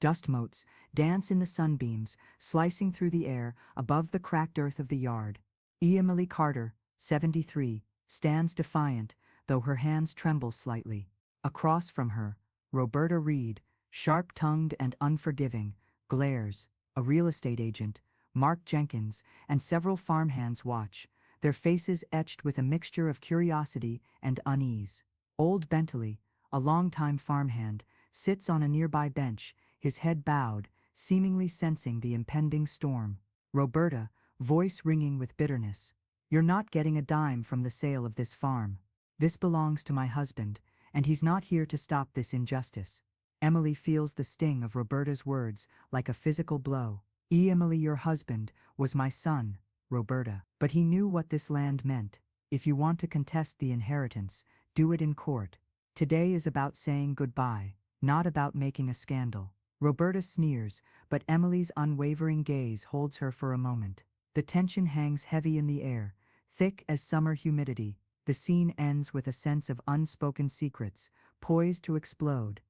Dust motes dance in the sunbeams, slicing through the air above the cracked earth of the yard. Emily Carter, 73, stands defiant, though her hands tremble slightly. Across from her, Roberta Reed, sharp-tongued and unforgiving, glares. A real estate agent, Mark Jenkins, and several farmhands watch, their faces etched with a mixture of curiosity and unease. Old Bentley, a longtime farmhand, sits on a nearby bench, his head bowed, seemingly sensing the impending storm. Roberta, voice ringing with bitterness. "You're not getting a dime from the sale of this farm. This belongs to my husband, and he's not here to stop this injustice." Emily feels the sting of Roberta's words like a physical blow. "Emily, your husband was my son, Roberta. But he knew what this land meant. If you want to contest the inheritance, do it in court. Today is about saying goodbye, not about making a scandal." Roberta sneers, but Emily's unwavering gaze holds her for a moment. The tension hangs heavy in the air, thick as summer humidity. The scene ends with a sense of unspoken secrets, poised to explode.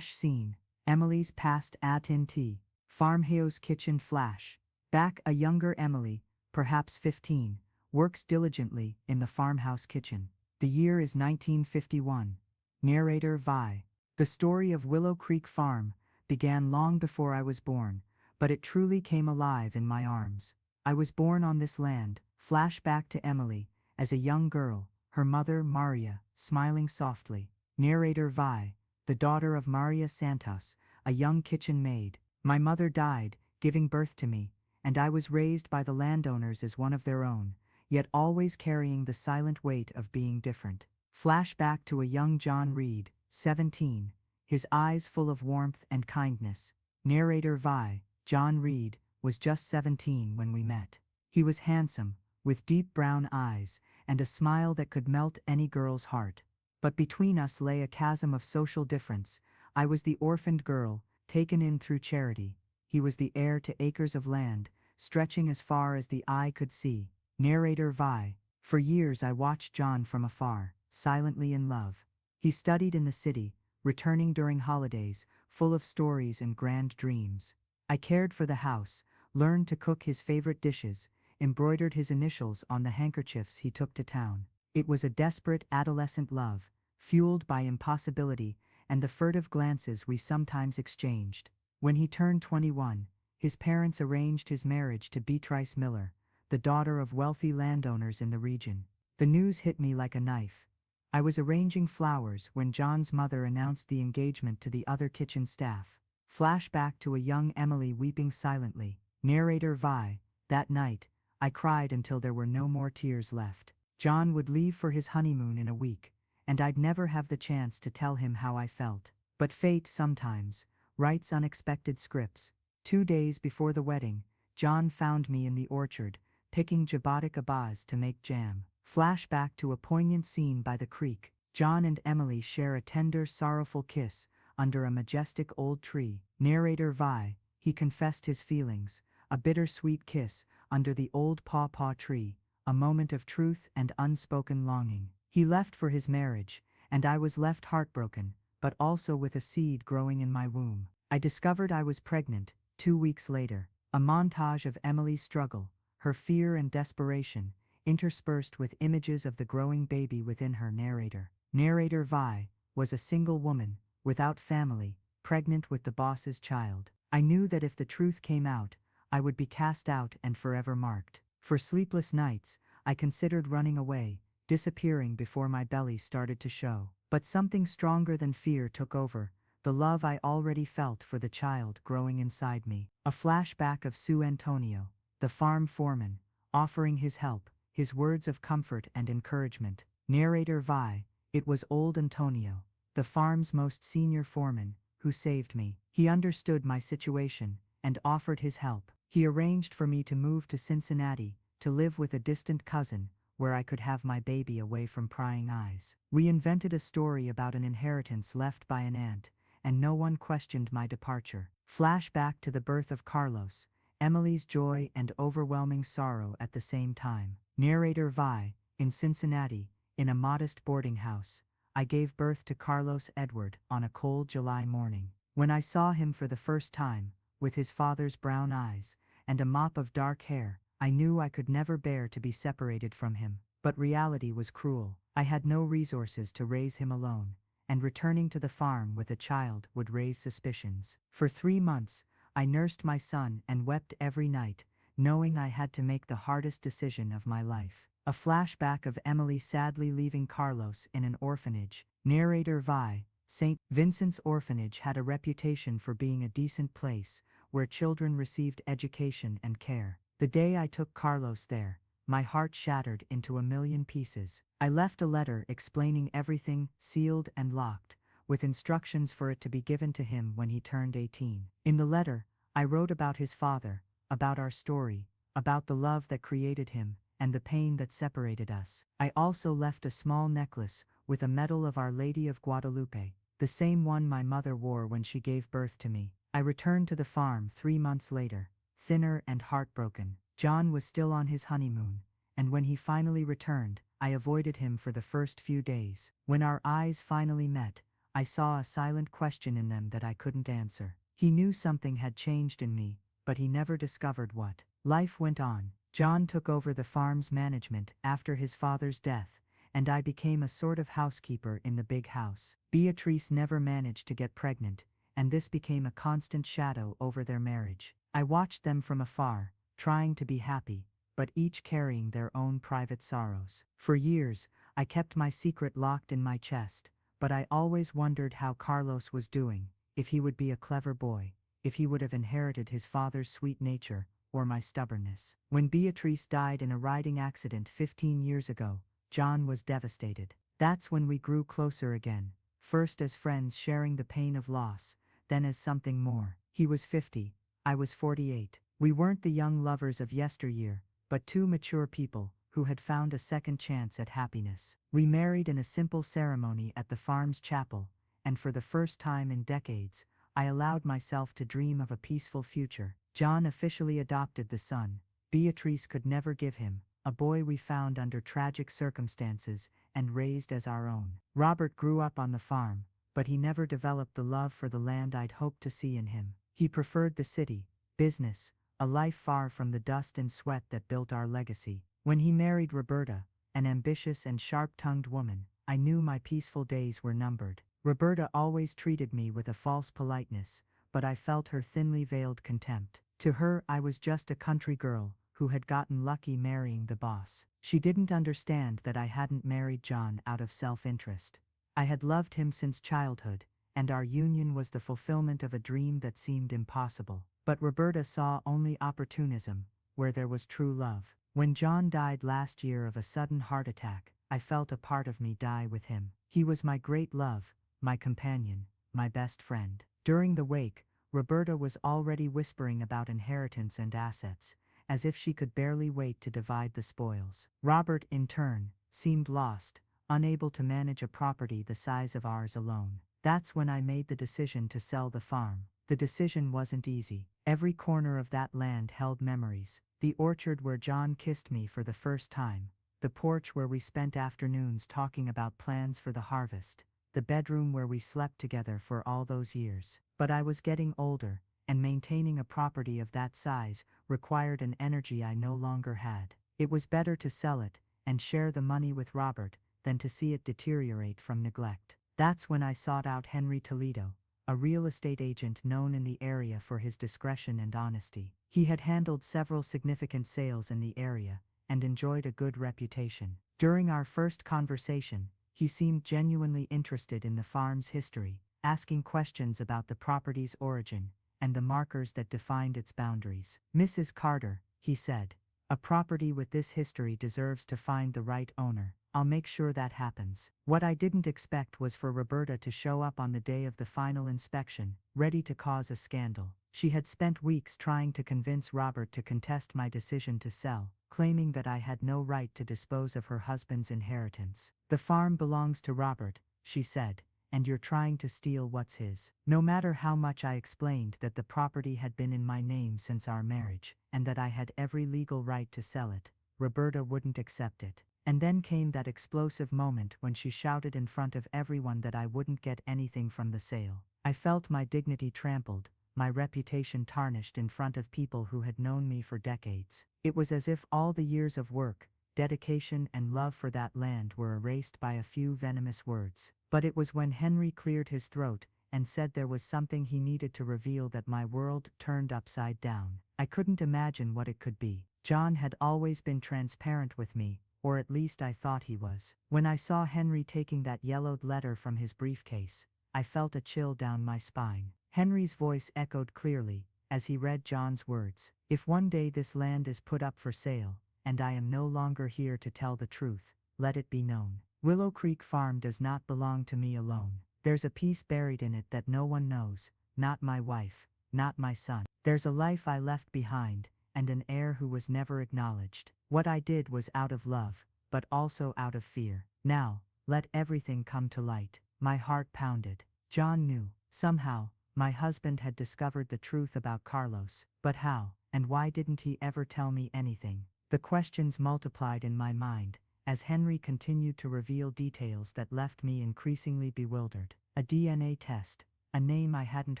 Scene. Emily's past at-in-tea. Farmhouse kitchen flash. Back, a younger Emily, perhaps 15, works diligently in the farmhouse kitchen. The year is 1951. Narrator Vi. The story of Willow Creek Farm began long before I was born, but it truly came alive in my arms. I was born on this land. Flashback to Emily, as a young girl, her mother, Maria, smiling softly. Narrator Vi. The daughter of Maria Santos, a young kitchen maid. My mother died, giving birth to me, and I was raised by the landowners as one of their own, yet always carrying the silent weight of being different. Flashback to a young John Reed, 17, his eyes full of warmth and kindness. Narrator Vi. John Reed was just 17 when we met. He was handsome, with deep brown eyes, and a smile that could melt any girl's heart. But between us lay a chasm of social difference. I was the orphaned girl, taken in through charity. He was the heir to acres of land, stretching as far as the eye could see. Narrator Vi. For years I watched John from afar, silently in love. He studied in the city, returning during holidays, full of stories and grand dreams. I cared for the house, learned to cook his favorite dishes, embroidered his initials on the handkerchiefs he took to town. It was a desperate adolescent love, fueled by impossibility and the furtive glances we sometimes exchanged. When he turned 21, his parents arranged his marriage to Beatrice Miller, the daughter of wealthy landowners in the region. The news hit me like a knife. I was arranging flowers when John's mother announced the engagement to the other kitchen staff. Flashback to a young Emily weeping silently. Narrator Vi. That night, I cried until there were no more tears left. John would leave for his honeymoon in a week, and I'd never have the chance to tell him how I felt. But fate sometimes writes unexpected scripts. 2 days before the wedding, John found me in the orchard, picking jabotic abaz to make jam. Flashback to a poignant scene by the creek. John and Emily share a tender, sorrowful kiss under a majestic old tree. Narrator Vi. He confessed his feelings, a bittersweet kiss under the old pawpaw tree, a moment of truth and unspoken longing. He left for his marriage, and I was left heartbroken, but also with a seed growing in my womb. I discovered I was pregnant 2 weeks later. A montage of Emily's struggle, her fear and desperation, interspersed with images of the growing baby within her. Narrator Vi. Was a single woman, without family, pregnant with the boss's child. I knew that if the truth came out, I would be cast out and forever marked. For sleepless nights, I considered running away, disappearing before my belly started to show. But something stronger than fear took over, the love I already felt for the child growing inside me. A flashback of Sue Antonio, the farm foreman, offering his help, his words of comfort and encouragement. Narrator Vi. It was old Antonio, the farm's most senior foreman, who saved me. He understood my situation and offered his help. He arranged for me to move to Cincinnati, to live with a distant cousin, where I could have my baby away from prying eyes. We invented a story about an inheritance left by an aunt, and no one questioned my departure. Flashback to the birth of Carlos, Emily's joy and overwhelming sorrow at the same time. Narrator Vi. In Cincinnati, in a modest boarding house, I gave birth to Carlos Edward on a cold July morning. When I saw him for the first time, with his father's brown eyes and a mop of dark hair, I knew I could never bear to be separated from him. But reality was cruel. I had no resources to raise him alone, and returning to the farm with a child would raise suspicions. For 3 months, I nursed my son and wept every night, knowing I had to make the hardest decision of my life. A flashback of Emily sadly leaving Carlos in an orphanage. Narrator Vi. St. Vincent's Orphanage had a reputation for being a decent place, where children received education and care. The day I took Carlos there, my heart shattered into a million pieces. I left a letter explaining everything, sealed and locked, with instructions for it to be given to him when he turned 18. In the letter, I wrote about his father, about our story, about the love that created him, and the pain that separated us. I also left a small necklace with a medal of Our Lady of Guadalupe, the same one my mother wore when she gave birth to me. I returned to the farm 3 months later, thinner and heartbroken. John was still on his honeymoon, and when he finally returned, I avoided him for the first few days. When our eyes finally met, I saw a silent question in them that I couldn't answer. He knew something had changed in me, but he never discovered what. Life went on. John took over the farm's management after his father's death, and I became a sort of housekeeper in the big house. Beatrice never managed to get pregnant, and this became a constant shadow over their marriage. I watched them from afar, trying to be happy, but each carrying their own private sorrows. For years, I kept my secret locked in my chest, but I always wondered how Carlos was doing, if he would be a clever boy, if he would have inherited his father's sweet nature, or my stubbornness. When Beatrice died in a riding accident 15 years ago, John was devastated. That's when we grew closer again, first as friends sharing the pain of loss, then as something more. He was 50, I was 48. We weren't the young lovers of yesteryear, but 2 mature people who had found a second chance at happiness. We married in a simple ceremony at the farm's chapel, and for the first time in decades, I allowed myself to dream of a peaceful future. John officially adopted the son Beatrice could never give him, a boy we found under tragic circumstances and raised as our own. Robert grew up on the farm, but he never developed the love for the land I'd hoped to see in him. He preferred the city, business, a life far from the dust and sweat that built our legacy. When he married Roberta, an ambitious and sharp-tongued woman, I knew my peaceful days were numbered. Roberta always treated me with a false politeness, but I felt her thinly veiled contempt. To her, I was just a country girl who had gotten lucky marrying the boss. She didn't understand that I hadn't married John out of self-interest. I had loved him since childhood, and our union was the fulfillment of a dream that seemed impossible. But Roberta saw only opportunism, where there was true love. When John died last year of a sudden heart attack, I felt a part of me die with him. He was my great love, my companion, my best friend. During the wake, Roberta was already whispering about inheritance and assets, as if she could barely wait to divide the spoils. Robert, in turn, seemed lost, unable to manage a property the size of ours alone. That's when I made the decision to sell the farm. The decision wasn't easy. Every corner of that land held memories. The orchard where John kissed me for the first time, the porch where we spent afternoons talking about plans for the harvest, the bedroom where we slept together for all those years. But I was getting older, and maintaining a property of that size required an energy I no longer had. It was better to sell it and share the money with Robert than to see it deteriorate from neglect. That's when I sought out Henry Toledo, a real estate agent known in the area for his discretion and honesty. He had handled several significant sales in the area and enjoyed a good reputation. During our first conversation, he seemed genuinely interested in the farm's history, asking questions about the property's origin and the markers that defined its boundaries. "Mrs. Carter," he said, "a property with this history deserves to find the right owner. I'll make sure that happens." What I didn't expect was for Roberta to show up on the day of the final inspection, ready to cause a scandal. She had spent weeks trying to convince Robert to contest my decision to sell, claiming that I had no right to dispose of her husband's inheritance. "The farm belongs to Robert," she said, "and you're trying to steal what's his." No matter how much I explained that the property had been in my name since our marriage, and that I had every legal right to sell it, Roberta wouldn't accept it. And then came that explosive moment when she shouted in front of everyone that I wouldn't get anything from the sale. I felt my dignity trampled, my reputation tarnished in front of people who had known me for decades. It was as if all the years of work, dedication and love for that land were erased by a few venomous words. But it was when Henry cleared his throat and said there was something he needed to reveal that my world turned upside down. I couldn't imagine what it could be. John had always been transparent with me, or at least I thought he was. When I saw Henry taking that yellowed letter from his briefcase, I felt a chill down my spine. Henry's voice echoed clearly, as he read John's words. If one day this land is put up for sale, and I am no longer here to tell the truth, let it be known. Willow Creek Farm does not belong to me alone. There's a piece buried in it that no one knows, not my wife, not my son. There's a life I left behind, and an heir who was never acknowledged. What I did was out of love, but also out of fear. Now, let everything come to light. My heart pounded. John knew. Somehow, my husband had discovered the truth about Carlos. But how, and why didn't he ever tell me anything? The questions multiplied in my mind, as Henry continued to reveal details that left me increasingly bewildered. A DNA test, a name I hadn't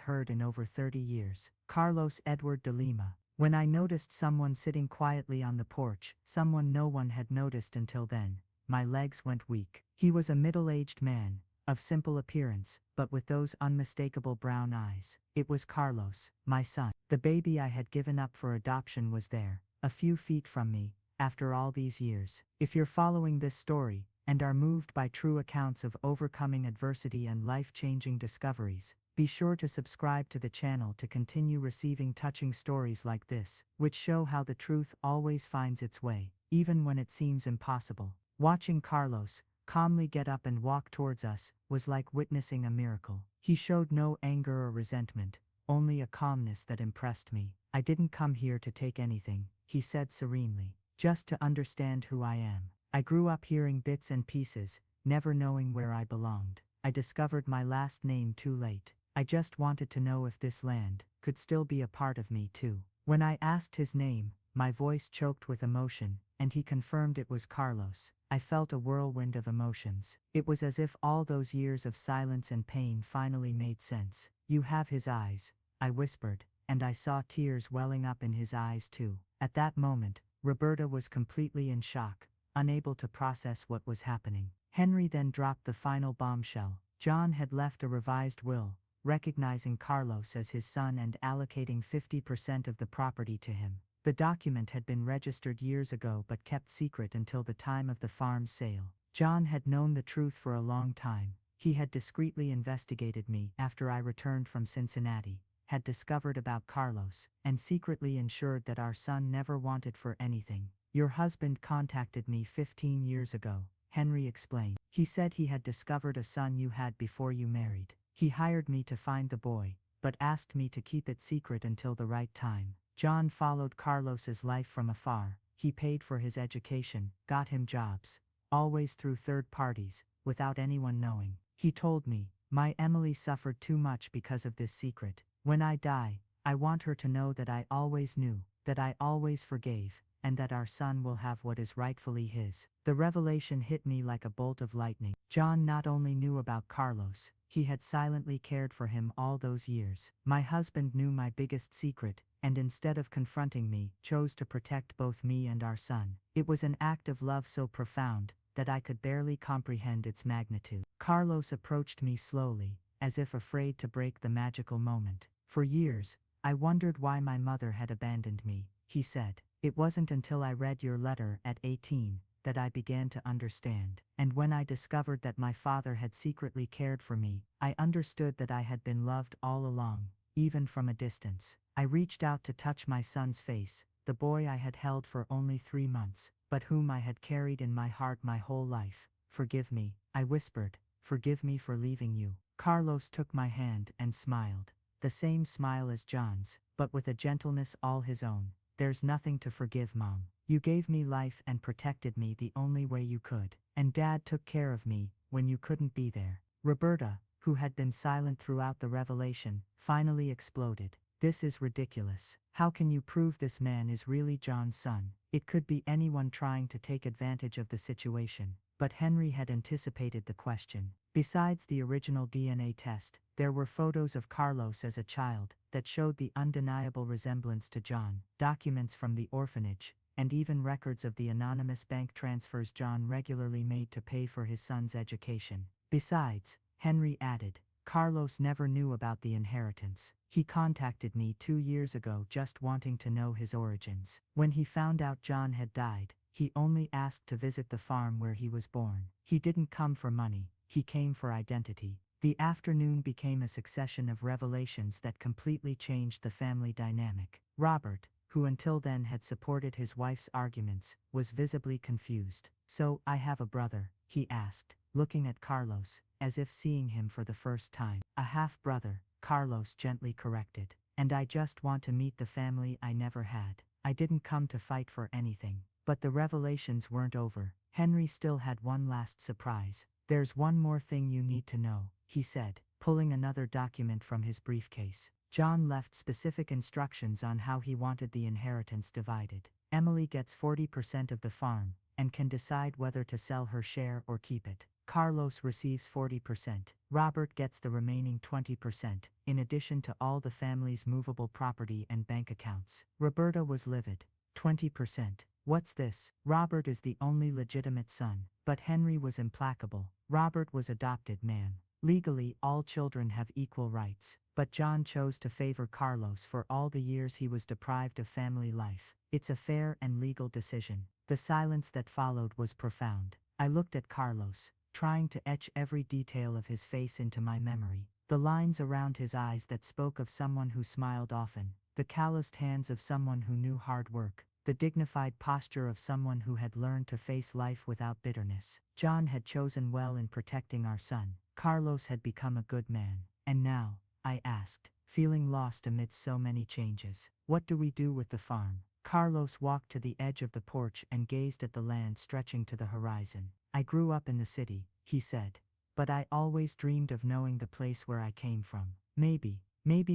heard in over 30 years. Carlos Edward de Lima. When I noticed someone sitting quietly on the porch, someone no one had noticed until then, my legs went weak. He was a middle-aged man, of simple appearance, but with those unmistakable brown eyes. It was Carlos, my son. The baby I had given up for adoption was there, a few feet from me, after all these years. If you're following this story, and are moved by true accounts of overcoming adversity and life-changing discoveries, be sure to subscribe to the channel to continue receiving touching stories like this, which show how the truth always finds its way, even when it seems impossible. Watching Carlos calmly get up and walk towards us was like witnessing a miracle. He showed no anger or resentment, only a calmness that impressed me. I didn't come here to take anything, he said serenely, just to understand who I am. I grew up hearing bits and pieces, never knowing where I belonged. I discovered my last name too late. I just wanted to know if this land could still be a part of me too. When I asked his name, my voice choked with emotion, and he confirmed it was Carlos. I felt a whirlwind of emotions. It was as if all those years of silence and pain finally made sense. You have his eyes, I whispered, and I saw tears welling up in his eyes too. At that moment, Roberta was completely in shock, unable to process what was happening. Henry then dropped the final bombshell. John had left a revised will, recognizing Carlos as his son and allocating 50% of the property to him. The document had been registered years ago but kept secret until the time of the farm's sale. John had known the truth for a long time. He had discreetly investigated me after I returned from Cincinnati, had discovered about Carlos, and secretly ensured that our son never wanted for anything. Your husband contacted me 15 years ago, Henry explained. He said he had discovered a son you had before you married. He hired me to find the boy, but asked me to keep it secret until the right time. John followed Carlos's life from afar. He paid for his education, got him jobs, always through third parties, without anyone knowing. He told me, my Emily suffered too much because of this secret. When I die, I want her to know that I always knew, that I always forgave, and that our son will have what is rightfully his. The revelation hit me like a bolt of lightning. John not only knew about Carlos, he had silently cared for him all those years. My husband knew my biggest secret, and instead of confronting me, chose to protect both me and our son. It was an act of love so profound that I could barely comprehend its magnitude. Carlos approached me slowly, as if afraid to break the magical moment. For years, I wondered why my mother had abandoned me, he said. It wasn't until I read your letter at 18 that I began to understand. And when I discovered that my father had secretly cared for me, I understood that I had been loved all along, even from a distance. I reached out to touch my son's face, the boy I had held for only 3 months, but whom I had carried in my heart my whole life. Forgive me, I whispered, forgive me for leaving you. Carlos took my hand and smiled, the same smile as John's, but with a gentleness all his own. There's nothing to forgive, Mom. You gave me life and protected me the only way you could. And Dad took care of me when you couldn't be there. Roberta, who had been silent throughout the revelation, finally exploded. This is ridiculous. How can you prove this man is really John's son? It could be anyone trying to take advantage of the situation. but Henry had anticipated the question. Besides the original DNA test, there were photos of Carlos as a child that showed the undeniable resemblance to John, documents from the orphanage, and even records of the anonymous bank transfers John regularly made to pay for his son's education. Besides, Henry added, Carlos never knew about the inheritance. He contacted me 2 years ago just wanting to know his origins. When he found out John had died, he only asked to visit the farm where he was born. He didn't come for money, he came for identity. The afternoon became a succession of revelations that completely changed the family dynamic. Robert, who until then had supported his wife's arguments, was visibly confused. So, I have a brother, he asked, looking at Carlos, as if seeing him for the first time. A half-brother, Carlos gently corrected. And I just want to meet the family I never had. I didn't come to fight for anything. But the revelations weren't over. Henry still had one last surprise. There's one more thing you need to know, he said, pulling another document from his briefcase. John left specific instructions on how he wanted the inheritance divided. Emily gets 40% of the farm, and can decide whether to sell her share or keep it. Carlos receives 40%. Robert gets the remaining 20%, in addition to all the family's movable property and bank accounts. Roberta was livid. 20%. What's this? Robert is the only legitimate son. But Henry was implacable. Robert was adopted, ma'am. Legally, all children have equal rights. But John chose to favor Carlos for all the years he was deprived of family life. It's a fair and legal decision. The silence that followed was profound. I looked at Carlos, trying to etch every detail of his face into my memory. The lines around his eyes that spoke of someone who smiled often. The calloused hands of someone who knew hard work. The dignified posture of someone who had learned to face life without bitterness. John had chosen well in protecting our son. Carlos had become a good man. And now, I asked, feeling lost amidst so many changes, what do we do with the farm? Carlos walked to the edge of the porch and gazed at the land stretching to the horizon. I grew up in the city, he said. But I always dreamed of knowing the place where I came from. Maybe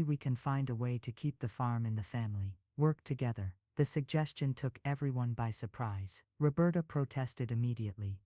we can find a way to keep the farm in the family. Work together. The suggestion took everyone by surprise. Roberta protested immediately.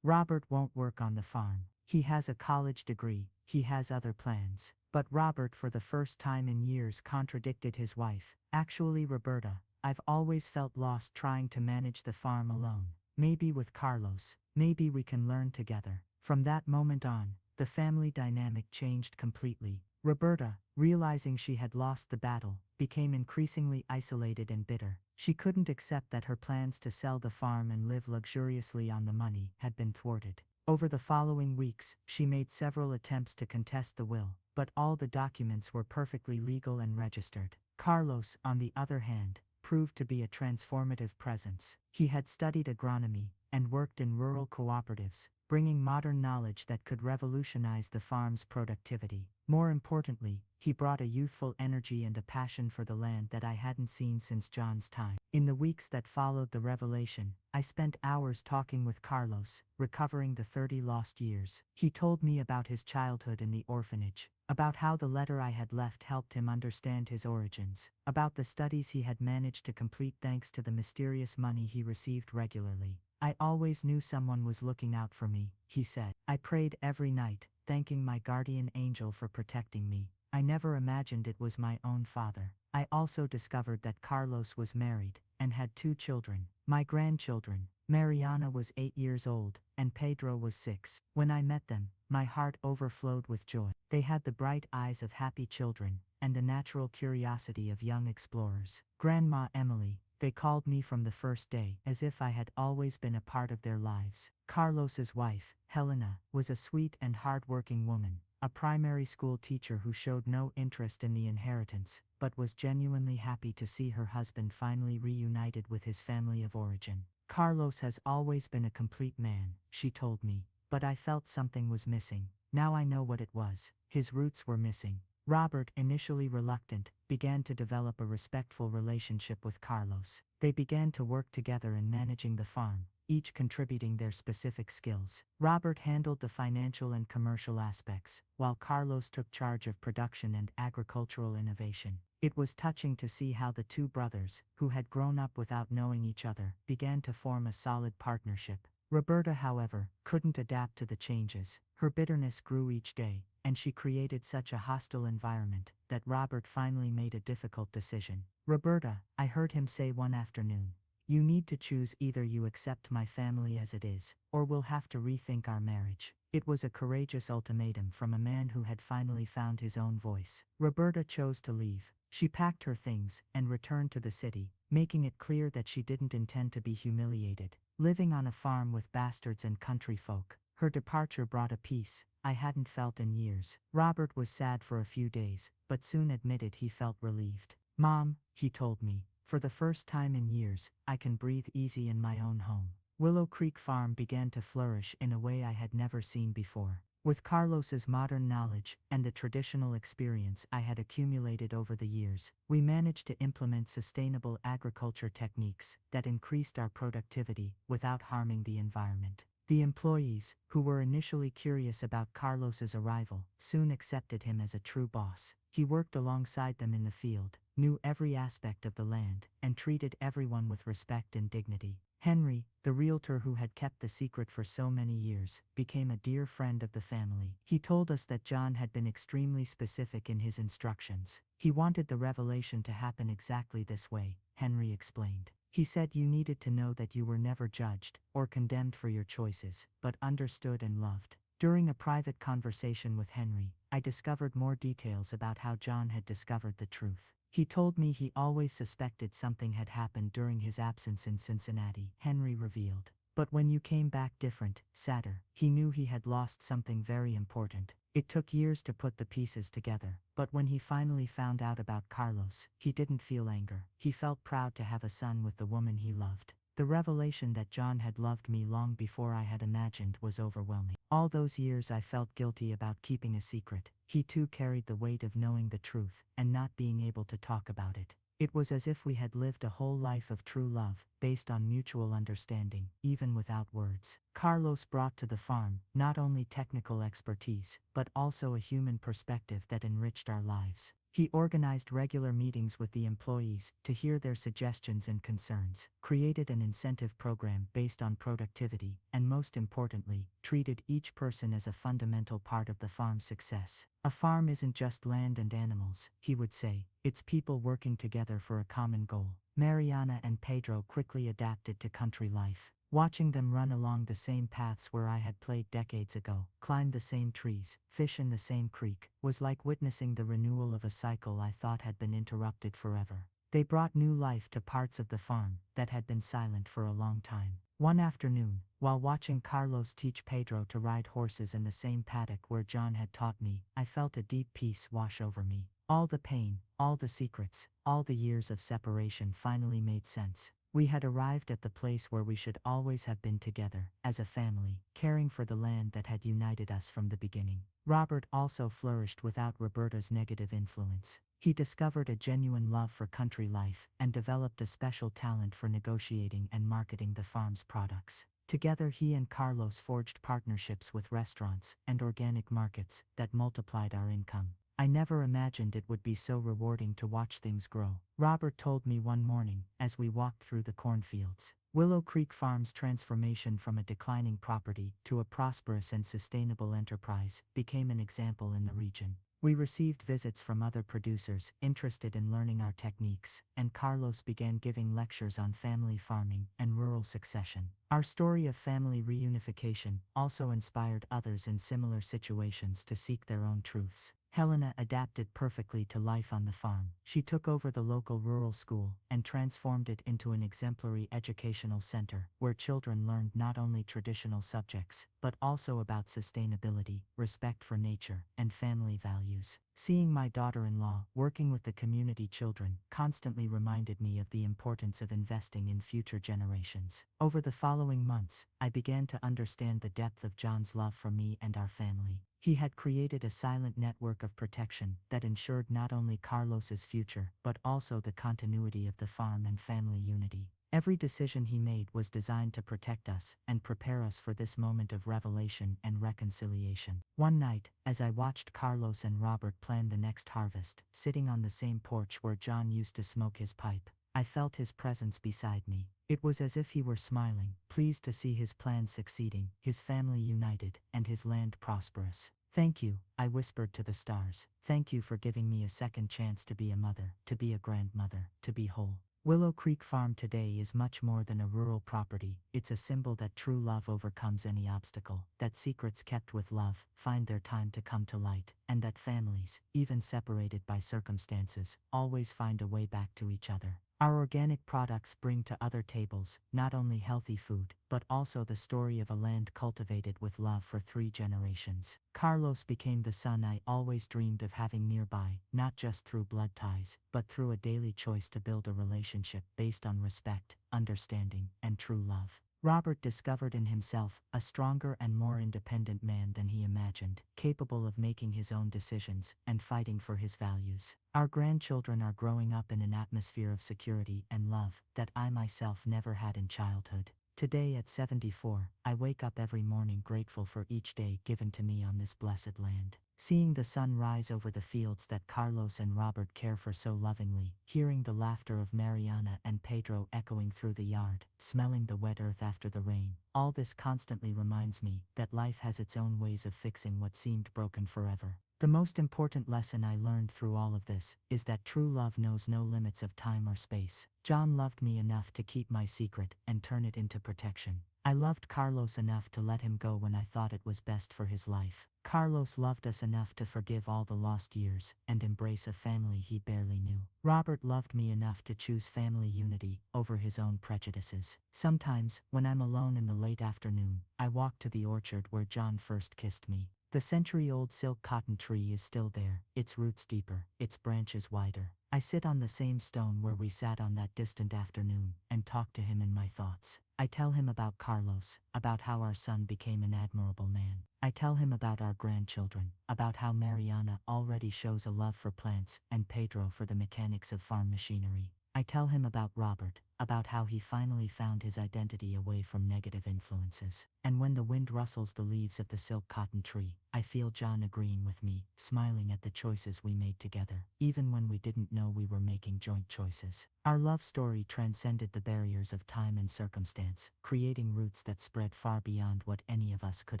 Robert won't work on the farm. He has a college degree, he has other plans. But Robert, for the first time in years, contradicted his wife. Actually, Roberta, I've always felt lost trying to manage the farm alone. Maybe with Carlos, maybe we can learn together. From that moment on, the family dynamic changed completely. Roberta, realizing she had lost the battle, became increasingly isolated and bitter. She couldn't accept that her plans to sell the farm and live luxuriously on the money had been thwarted. Over the following weeks, she made several attempts to contest the will, but all the documents were perfectly legal and registered. Carlos, on the other hand, proved to be a transformative presence. He had studied agronomy and worked in rural cooperatives, bringing modern knowledge that could revolutionize the farm's productivity. More importantly, he brought a youthful energy and a passion for the land that I hadn't seen since John's time. In the weeks that followed the revelation, I spent hours talking with Carlos, recovering the 30 lost years. He told me about his childhood in the orphanage, about how the letter I had left helped him understand his origins, about the studies he had managed to complete thanks to the mysterious money he received regularly. I always knew someone was looking out for me, he said. I prayed every night, thanking my guardian angel for protecting me. I never imagined it was my own father. I also discovered that Carlos was married and had 2 children, my grandchildren. Mariana was 8 years old, and Pedro was 6. When I met them, my heart overflowed with joy. They had the bright eyes of happy children, and the natural curiosity of young explorers. Grandma Emily, they called me from the first day, as if I had always been a part of their lives. Carlos's wife, Helena, was a sweet and hard-working woman, a primary school teacher who showed no interest in the inheritance, but was genuinely happy to see her husband finally reunited with his family of origin. Carlos has always been a complete man, she told me, but I felt something was missing. Now I know what it was. His roots were missing. Robert, initially reluctant, began to develop a respectful relationship with Carlos. They began to work together in managing the farm, each contributing their specific skills. Robert handled the financial and commercial aspects, while Carlos took charge of production and agricultural innovation. It was touching to see how the 2 brothers, who had grown up without knowing each other, began to form a solid partnership. Roberta, however, couldn't adapt to the changes. Her bitterness grew each day, and she created such a hostile environment that Robert finally made a difficult decision. "Roberta," I heard him say one afternoon, "you need to choose: either you accept my family as it is, or we'll have to rethink our marriage." It was a courageous ultimatum from a man who had finally found his own voice. Roberta chose to leave. She packed her things and returned to the city, making it clear that she didn't intend to be humiliated. Living on a farm with bastards and country folk, her departure brought a peace I hadn't felt in years. Robert was sad for a few days, but soon admitted he felt relieved. "Mom," he told me, "for the first time in years, I can breathe easy in my own home." Willow Creek Farm began to flourish in a way I had never seen before. With Carlos's modern knowledge and the traditional experience I had accumulated over the years, we managed to implement sustainable agriculture techniques that increased our productivity without harming the environment. The employees, who were initially curious about Carlos's arrival, soon accepted him as a true boss. He worked alongside them in the field, knew every aspect of the land, and treated everyone with respect and dignity. Henry, the realtor who had kept the secret for so many years, became a dear friend of the family. He told us that John had been extremely specific in his instructions. "He wanted the revelation to happen exactly this way," Henry explained. "He said you needed to know that you were never judged or condemned for your choices, but understood and loved." During a private conversation with Henry, I discovered more details about how John had discovered the truth. He told me he always suspected something had happened during his absence in Cincinnati, Henry revealed. "But when you came back different, sadder, he knew he had lost something very important. It took years to put the pieces together, but when he finally found out about Carlos, he didn't feel anger. He felt proud to have a son with the woman he loved." The revelation that John had loved me long before I had imagined was overwhelming. All those years I felt guilty about keeping a secret. He too carried the weight of knowing the truth and not being able to talk about it. It was as if we had lived a whole life of true love, based on mutual understanding, even without words. Carlos brought to the farm not only technical expertise, but also a human perspective that enriched our lives. He organized regular meetings with the employees to hear their suggestions and concerns, created an incentive program based on productivity, and most importantly, treated each person as a fundamental part of the farm's success. "A farm isn't just land and animals," he would say, "it's people working together for a common goal." Mariana and Pedro quickly adapted to country life. Watching them run along the same paths where I had played decades ago, climb the same trees, fish in the same creek, was like witnessing the renewal of a cycle I thought had been interrupted forever. They brought new life to parts of the farm that had been silent for a long time. One afternoon, while watching Carlos teach Pedro to ride horses in the same paddock where John had taught me, I felt a deep peace wash over me. All the pain, all the secrets, all the years of separation finally made sense. We had arrived at the place where we should always have been together, as a family, caring for the land that had united us from the beginning. Robert also flourished without Roberta's negative influence. He discovered a genuine love for country life and developed a special talent for negotiating and marketing the farm's products. Together he and Carlos forged partnerships with restaurants and organic markets that multiplied our income. I never imagined it would be so rewarding to watch things grow. Robert told me one morning, as we walked through the cornfields. Willow Creek Farm's transformation from a declining property to a prosperous and sustainable enterprise became an example in the region. We received visits from other producers interested in learning our techniques, and Carlos began giving lectures on family farming and rural succession. Our story of family reunification also inspired others in similar situations to seek their own truths. Helena adapted perfectly to life on the farm. She took over the local rural school and transformed it into an exemplary educational center where children learned not only traditional subjects, but also about sustainability, respect for nature, and family values. Seeing my daughter-in-law working with the community children constantly reminded me of the importance of investing in future generations. Over the following months, I began to understand the depth of John's love for me and our family. He had created a silent network of protection that ensured not only Carlos's future, but also the continuity of the farm and family unity. Every decision he made was designed to protect us and prepare us for this moment of revelation and reconciliation. One night, as I watched Carlos and Robert plan the next harvest, sitting on the same porch where John used to smoke his pipe, I felt his presence beside me. It was as if he were smiling, pleased to see his plans succeeding, his family united, and his land prosperous. "Thank you," I whispered to the stars. "Thank you for giving me a second chance to be a mother, to be a grandmother, to be whole." Willow Creek Farm today is much more than a rural property. It's a symbol that true love overcomes any obstacle, that secrets kept with love find their time to come to light, and that families, even separated by circumstances, always find a way back to each other. Our organic products bring to other tables not only healthy food, but also the story of a land cultivated with love for 3 generations. Carlos became the son I always dreamed of having nearby, not just through blood ties, but through a daily choice to build a relationship based on respect, understanding, and true love. Robert discovered in himself a stronger and more independent man than he imagined, capable of making his own decisions and fighting for his values. Our grandchildren are growing up in an atmosphere of security and love that I myself never had in childhood. Today at 74, I wake up every morning grateful for each day given to me on this blessed land. Seeing the sun rise over the fields that Carlos and Robert care for so lovingly, hearing the laughter of Mariana and Pedro echoing through the yard, smelling the wet earth after the rain, all this constantly reminds me that life has its own ways of fixing what seemed broken forever. The most important lesson I learned through all of this is that true love knows no limits of time or space. John loved me enough to keep my secret and turn it into protection. I loved Carlos enough to let him go when I thought it was best for his life. Carlos loved us enough to forgive all the lost years and embrace a family he barely knew. Robert loved me enough to choose family unity over his own prejudices. Sometimes, when I'm alone in the late afternoon, I walk to the orchard where John first kissed me. The century-old silk cotton tree is still there, its roots deeper, its branches wider. I sit on the same stone where we sat on that distant afternoon and talk to him in my thoughts. I tell him about Carlos, about how our son became an admirable man. I tell him about our grandchildren, about how Mariana already shows a love for plants and Pedro for the mechanics of farm machinery. I tell him about Robert, about how he finally found his identity away from negative influences. And when the wind rustles the leaves of the silk cotton tree, I feel John agreeing with me, smiling at the choices we made together, even when we didn't know we were making joint choices. Our love story transcended the barriers of time and circumstance, creating roots that spread far beyond what any of us could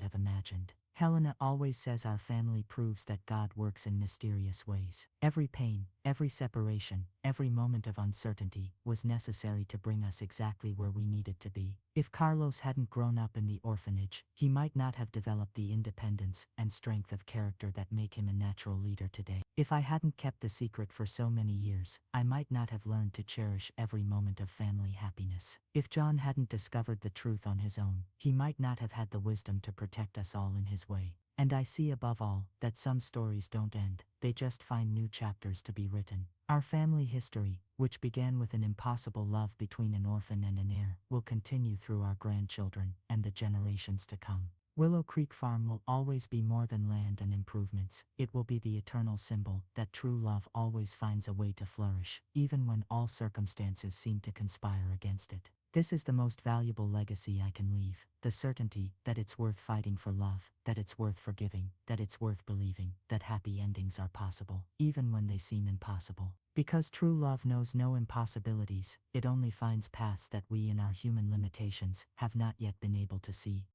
have imagined. Helena always says our family proves that God works in mysterious ways. Every pain, every separation, every moment of uncertainty was necessary to bring us exactly where we needed to be. If Carlos hadn't grown up in the orphanage, he might not have developed the independence and strength of character that make him a natural leader today. If I hadn't kept the secret for so many years, I might not have learned to cherish every moment of family happiness. If John hadn't discovered the truth on his own, he might not have had the wisdom to protect us all in his way. And I see above all that some stories don't end, they just find new chapters to be written. Our family history, which began with an impossible love between an orphan and an heir, will continue through our grandchildren and the generations to come. Willow Creek Farm will always be more than land and improvements. It will be the eternal symbol that true love always finds a way to flourish, even when all circumstances seem to conspire against it. This is the most valuable legacy I can leave, the certainty that it's worth fighting for love, that it's worth forgiving, that it's worth believing, that happy endings are possible, even when they seem impossible. Because true love knows no impossibilities, it only finds paths that we in our human limitations have not yet been able to see.